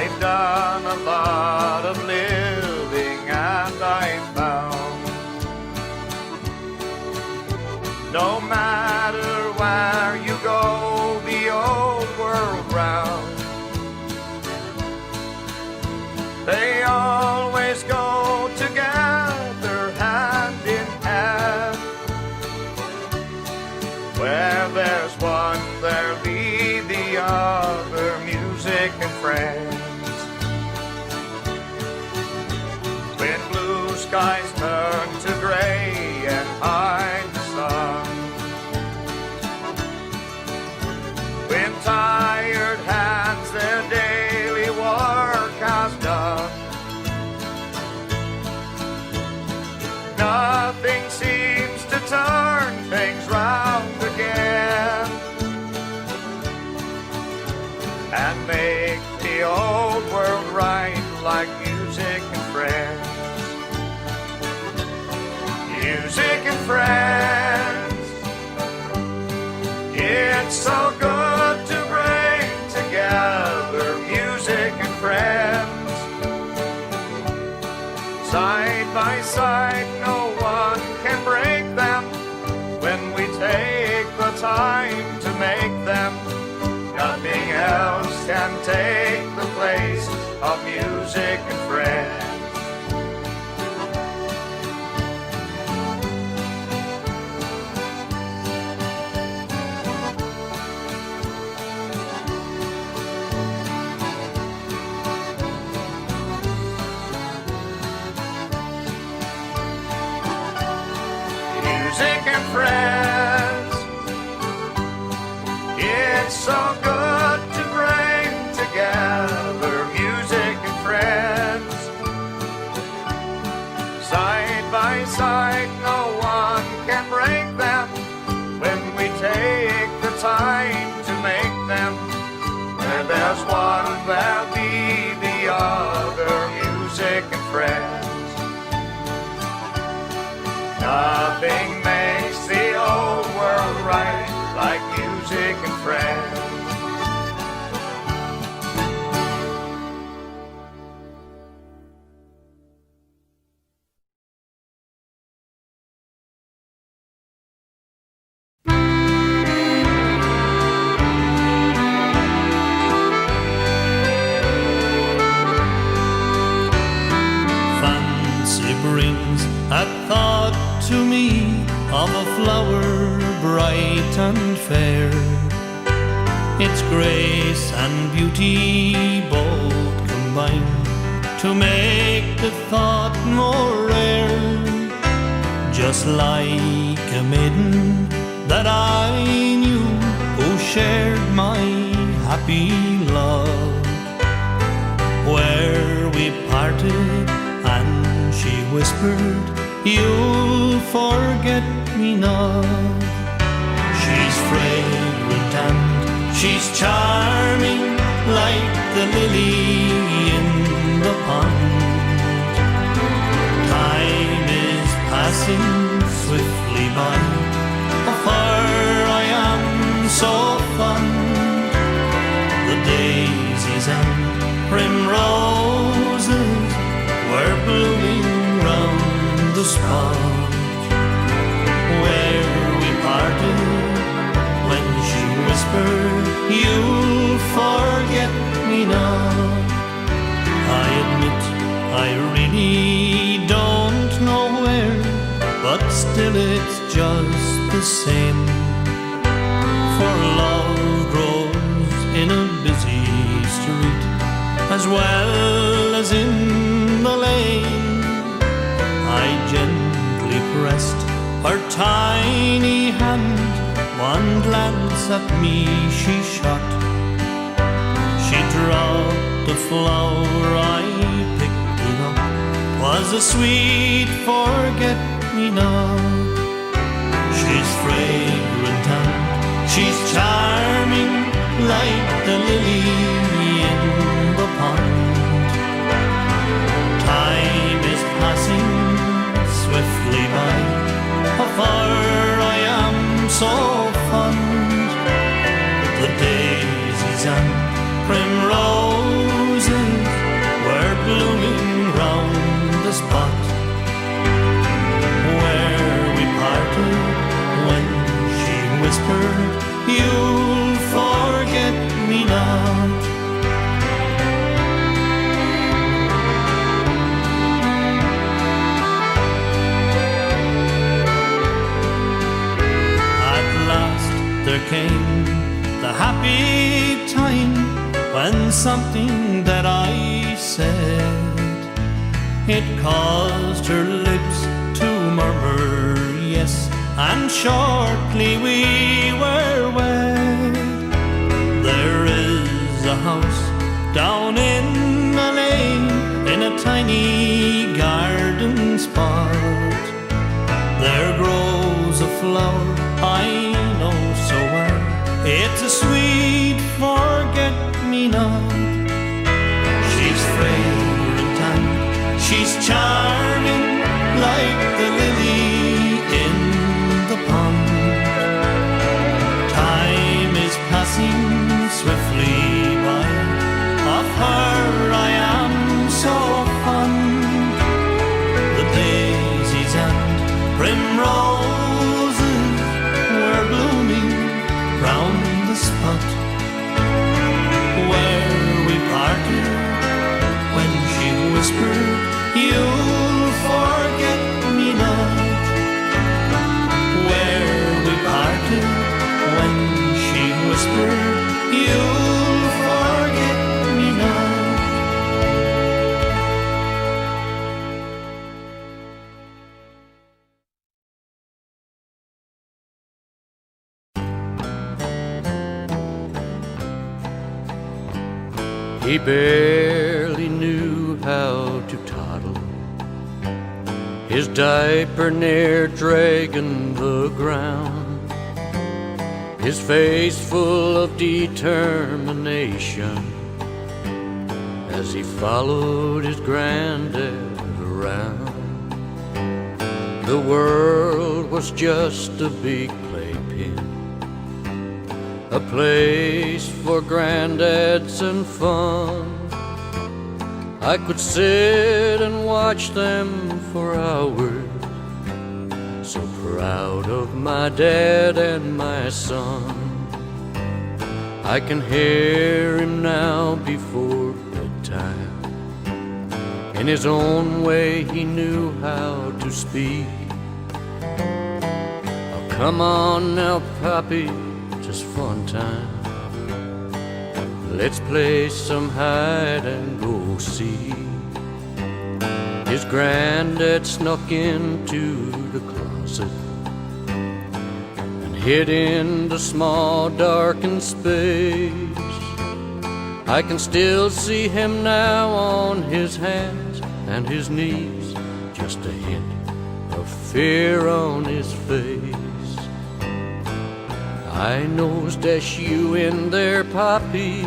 I've done a lot of living and I've found no matter where you go the old world round, they always go together hand in hand. Where there's one, there'll be the other, music and friends. When blue skies turn to gray and hide the sun, when tired hands their daily work has done, nothing seems to turn things round again and make the old world right like music and friends. Music and friends, it's so good to bring together music and friends. Side by side, no one can break them when we take the time to make them. Nothing else can take the place of music and friends. Music and friends, it's so good to bring together music and friends. Side by side, no one can break them when we take the time to make them. Where there's one, there'll be the other, music and friends. Nothing makes the old world right like music and friends. Fancy brings a thought to me of a flower bright and fair, its grace and beauty both combine to make the thought more rare. Just like a maiden that I knew who shared my happy love, where we parted and she whispered, "You'll forget me not." She's fragrant and she's charming, like the lily in the pond. Time is passing swiftly by, of her I am so fond. The daisies and primroses were blooming round the spot where we parted, when she whispered, "You'll forget me not." I admit I really don't know where, but still it's just the same. For love grows in a busy street as well as in the lane. I gently pressed her tiny hand, one glance at me she shot. She dropped the flower, I picked it up, 'twas a sweet forget-me-not. She's fragrant and she's charming, like the lily in the pond. Time is passing swiftly by, of her I am so fond. The daisies and primroses you'll forget me not. At last there came the happy time when something that I said, it caused her lips to murmur yes, and shortly we were wed. There is a house down in a lane, in a tiny garden spot. There grows a flower I know so well, it's a sweet forget-me-not. She's fragrant and she's charming, like the lily in the pond. Time is passing swiftly by, of her I am so fond. The daisies and primroses were blooming round the spot where we parted, when she whispered, you'll forget me not. Where we parted, when she whispered, you'll forget me not. He barely knew how to toddle, his diaper near dragging the ground, his face full of determination as he followed his granddad around. The world was just a big playpen, a place for granddads and fun. I could sit and watch them for hours, so proud of my dad and my son. I can hear him now before bedtime. In his own way he knew how to speak. Oh, come on now, Poppy, just fun time. Let's play some hide and go seek. His granddad snuck into the closet and hid in the small darkened space. I can still see him now on his hands and his knees, just a hint of fear on his face. I knows that's you in there, Poppy,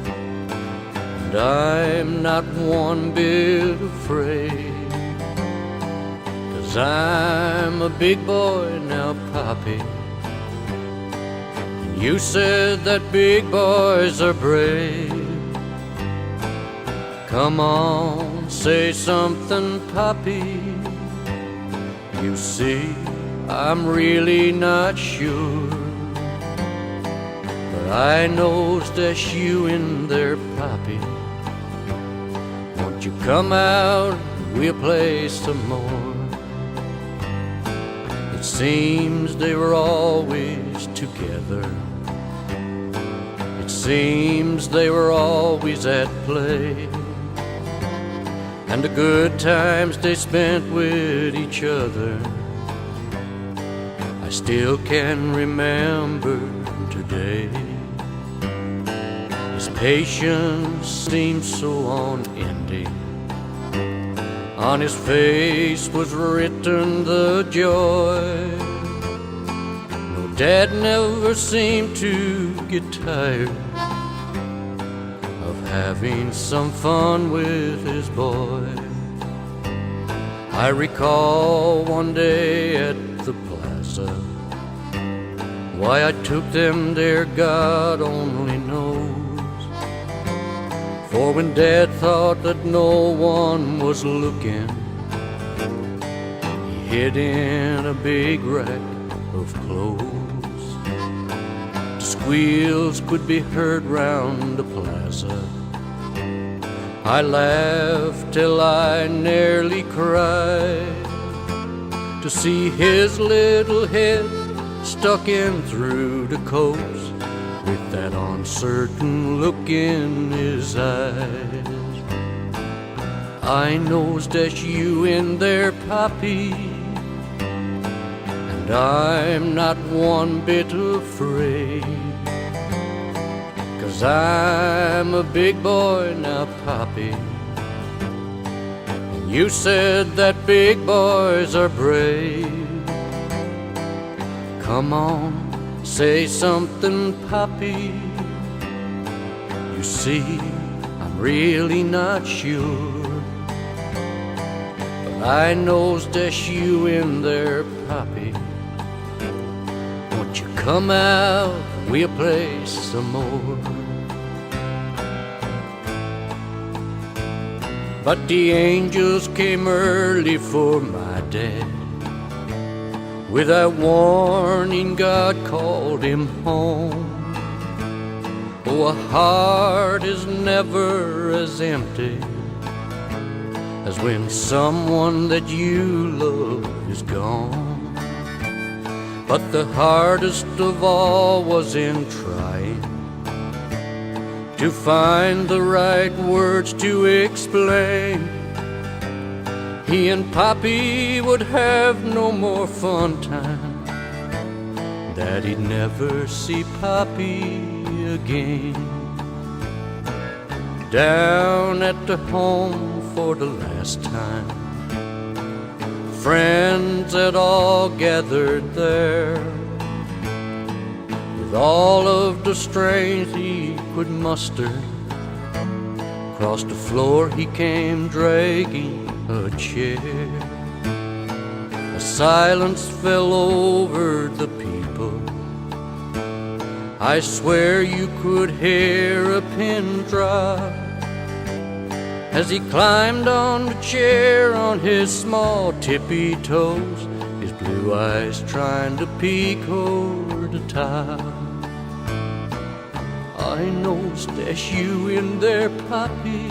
and I'm not one bit afraid, 'cause I'm a big boy now, Poppy, and you said that big boys are brave. Come on, say something, Poppy. You see, I'm really not sure, but I knows that's you in there, Poppy. Won't you come out and we'll play some more? It seems they were always together. It seems they were always at play, and the good times they spent with each other I still can remember today. His patience seemed so unending. On his face was written the joy. No, Dad never seemed to get tired of having some fun with his boy. I recall one day at the plaza, why I took them there God only knows. For when Dad thought that no one was looking, he hid in a big rack of clothes. wheels could be heard round the plaza. I laughed till I nearly cried to see his little head stuck in through the coats with that uncertain look in his eyes. I knows that's you in there, Poppy, and I'm not one bit afraid, 'cause I'm a big boy now, Poppy, and you said that big boys are brave. Come on, say something, Poppy. You see, I'm really not sure, but I knows that's you in there, Poppy. Won't you come out, we'll play some more? But the angels came early for my dad. With that warning, God called him home. Oh, a heart is never as empty as when someone that you love is gone. But the hardest of all was in trying to find the right words to explain. He and Poppy would have no more fun time, that he'd never see Poppy again. Down at the home for the last time, friends had all gathered there. With all of the strength he could muster, across the floor he came dragging a chair. A silence fell over the people. I swear you could hear a pin drop as he climbed on the chair on his small tippy toes, his blue eyes trying to peek over the top. I knows that's you in there, Poppy,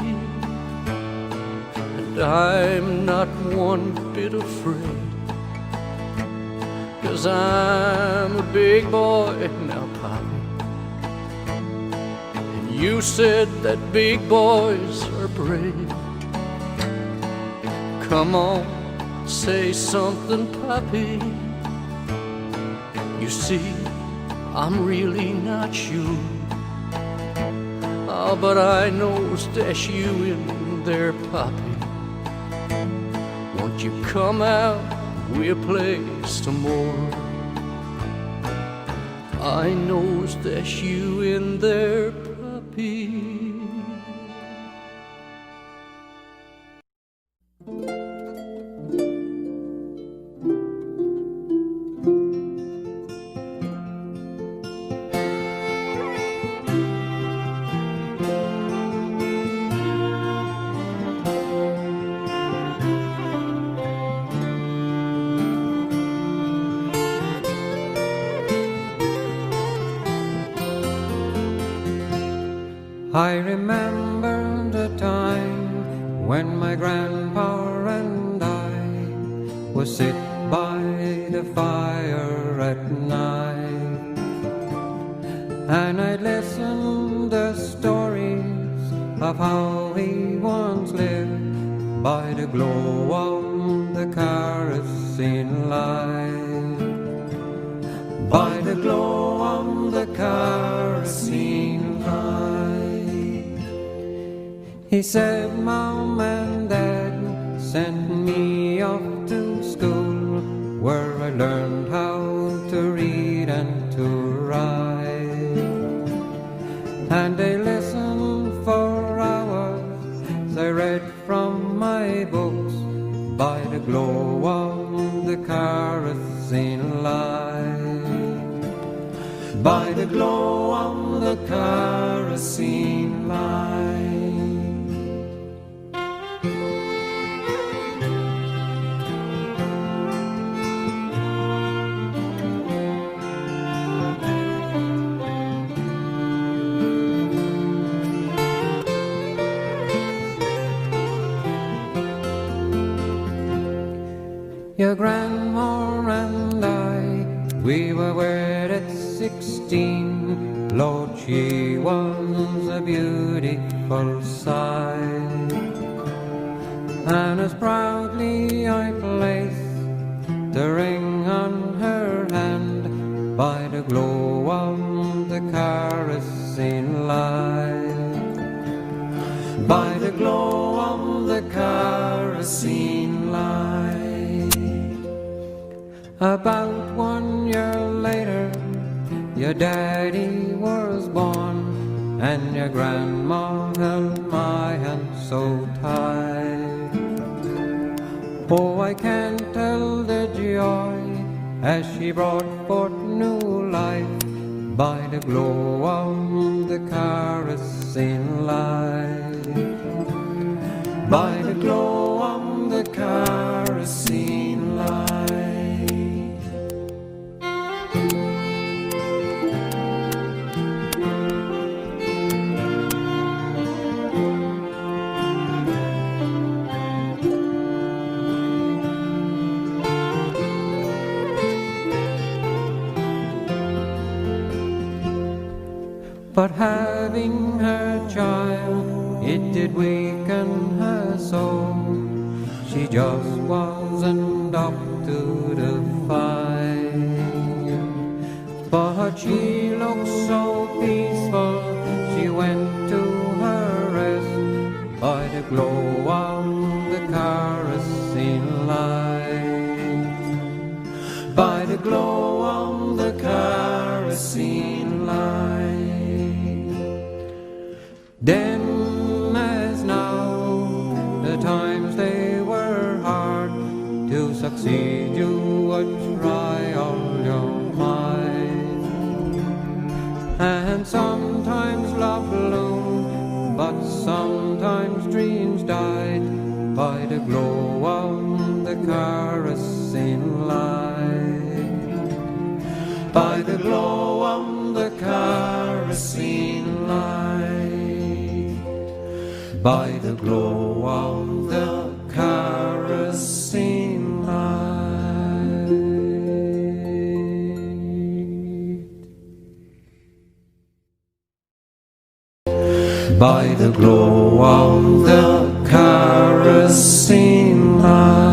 and I'm not one bit afraid, 'cause I'm a big boy now, Poppy, and you said that big boys are brave. Come on, say something, Poppy. You see, I'm really not sure. Oh, but I knows that's you in there, Poppy. Won't you come out, we'll play some more? I knows that's you in there, Poppy. I remember the time when my grandpa and I would sit by the fire at night, and I'd listen the stories of how he once lived by the glow of the kerosene light, by the glow of the kerosene light. He said Mom and Dad sent me off to school, where I learned how to read and to write, and they listened for hours. I read from my books by the glow of the kerosene light, by the glow of the kerosene light. was a beautiful sight, and as proudly I placed the ring on her hand by the glow of the kerosene light, by the glow of the kerosene light. About 1 year later, your daddy was born, and your grandma held my hand so tight. Oh, I can't tell the joy as she brought forth new life by the glow of the kerosene light, by the glow of the kerosene light. But having her child, it did weaken her soul. She just wasn't up to the fight. But she looked so peaceful, she went to her rest by the glow of the kerosene light, by the glow of the kerosene light. Then as now, the times they were hard. To succeed you would try all your might, and sometimes love bloomed, but sometimes dreams died by the glow of the kerosene light, by the glow of the kerosene light, by the glow of the kerosene light. By the glow of the kerosene light.